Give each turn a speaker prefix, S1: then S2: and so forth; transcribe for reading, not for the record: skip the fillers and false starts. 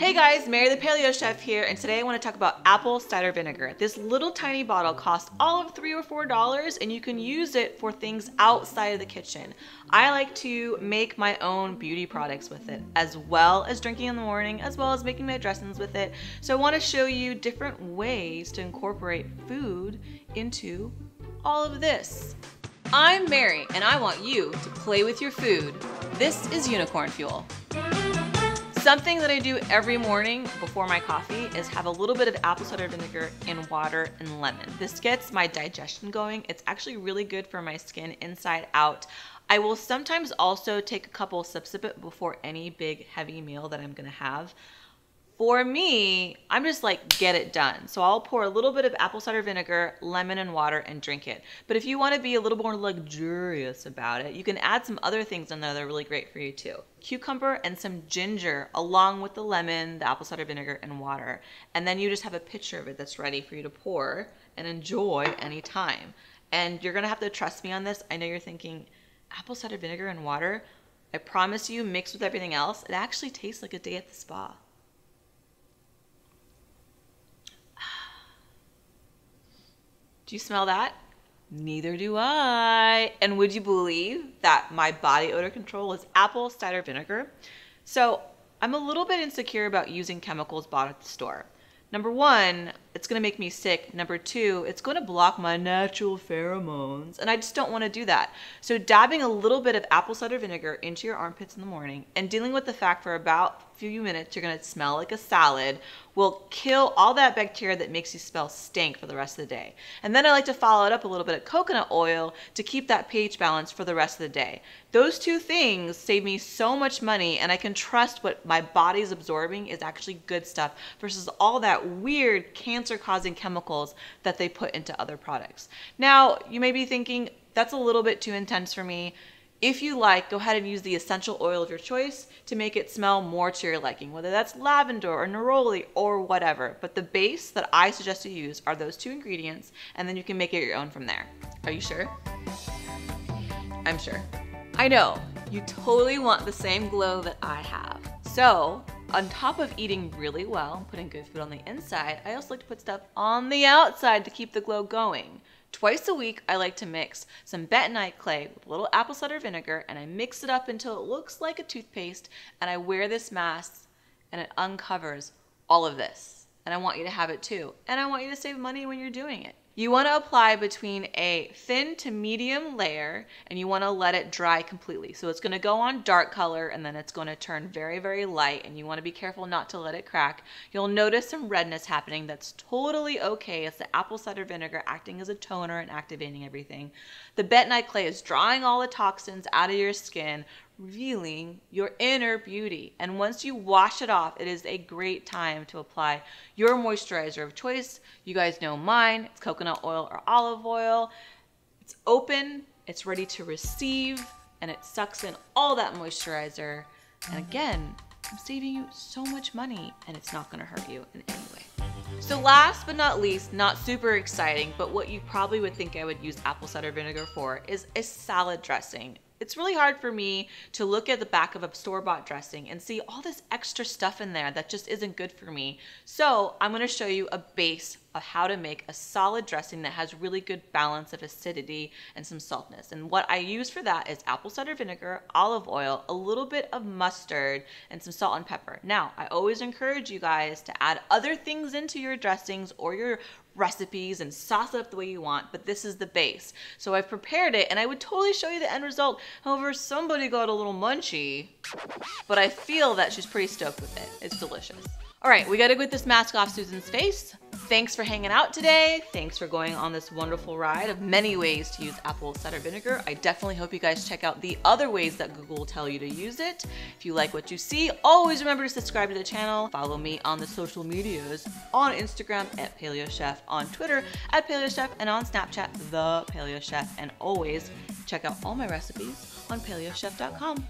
S1: Hey guys, Mary the Paleo Chef here, and today I want to talk about apple cider vinegar. This little tiny bottle costs all of $3 or $4, and you can use it for things outside of the kitchen. I like to make my own beauty products with it, as well as drinking in the morning, as well as making my dressings with it. So I want to show you different ways to incorporate food into all of this. I'm Mary, and I want you to play with your food. This is Unicorn Fuel. Something that I do every morning before my coffee is have a little bit of apple cider vinegar in water and lemon. This gets my digestion going. It's actually really good for my skin inside out. I will sometimes also take a couple sips of it before any big heavy meal that I'm gonna have. For me, I'm just like, get it done. So I'll pour a little bit of apple cider vinegar, lemon, and water and drink it. But if you want to be a little more luxurious about it, you can add some other things in there that are really great for you too. Cucumber and some ginger along with the lemon, the apple cider vinegar, and water. And then you just have a pitcher of it that's ready for you to pour and enjoy anytime. And you're gonna have to trust me on this. I know you're thinking, apple cider vinegar and water? I promise you, mixed with everything else, it actually tastes like a day at the spa. Do you smell that? Neither do I. And would you believe that my body odor control is apple cider vinegar? So I'm a little bit insecure about using chemicals bought at the store. Number one, it's gonna make me sick. Number two, it's gonna block my natural pheromones, and I just don't wanna do that. So dabbing a little bit of apple cider vinegar into your armpits in the morning and dealing with the fact for about a few minutes you're gonna smell like a salad will kill all that bacteria that makes you smell stink for the rest of the day. And then I like to follow it up a little bit of coconut oil to keep that pH balance for the rest of the day. Those two things save me so much money, and I can trust what my body's absorbing is actually good stuff versus all that weird cancer-causing chemicals that they put into other products. Now, you may be thinking, that's a little bit too intense for me. If you like, go ahead and use the essential oil of your choice to make it smell more to your liking, whether that's lavender or neroli or whatever. But the base that I suggest you use are those two ingredients, and then you can make it your own from there. Are you sure? I'm sure. I know, you totally want the same glow that I have. So, on top of eating really well and putting good food on the inside, I also like to put stuff on the outside to keep the glow going. Twice a week, I like to mix some bentonite clay with a little apple cider vinegar, and I mix it up until it looks like a toothpaste, and I wear this mask, and it uncovers all of this. And I want you to have it too. And I want you to save money when you're doing it. You want to apply between a thin to medium layer, and you want to let it dry completely. So it's going to go on dark color, and then it's going to turn very, very light, and you want to be careful not to let it crack. You'll notice some redness happening. That's totally okay. It's the apple cider vinegar acting as a toner and activating everything. The bentonite clay is drawing all the toxins out of your skin, revealing your inner beauty. And once you wash it off, it is a great time to apply your moisturizer of choice. You guys know mine, it's coconut oil or olive oil. It's open, it's ready to receive, and it sucks in all that moisturizer. And again, I'm saving you so much money, and it's not gonna hurt you in any way. So last but not least, not super exciting, but what you probably would think I would use apple cider vinegar for is a salad dressing. It's really hard for me to look at the back of a store-bought dressing and see all this extra stuff in there that just isn't good for me. So I'm gonna show you a base of how to make a solid dressing that has really good balance of acidity and some saltness. And what I use for that is apple cider vinegar, olive oil, a little bit of mustard, and some salt and pepper. Now, I always encourage you guys to add other things into your dressings or your recipes and sauce it up the way you want, but this is the base. So I've prepared it, and I would totally show you the end result. However, somebody got a little munchy, but I feel that she's pretty stoked with it. It's delicious. All right, we gotta get this mask off Susan's face. Thanks for hanging out today. Thanks for going on this wonderful ride of many ways to use apple cider vinegar. I definitely hope you guys check out the other ways that Google will tell you to use it. If you like what you see, always remember to subscribe to the channel. Follow me on the social medias, on Instagram at Paleo Chef, on Twitter at Paleo Chef, and on Snapchat, The Paleo Chef. And always check out all my recipes on paleochef.com.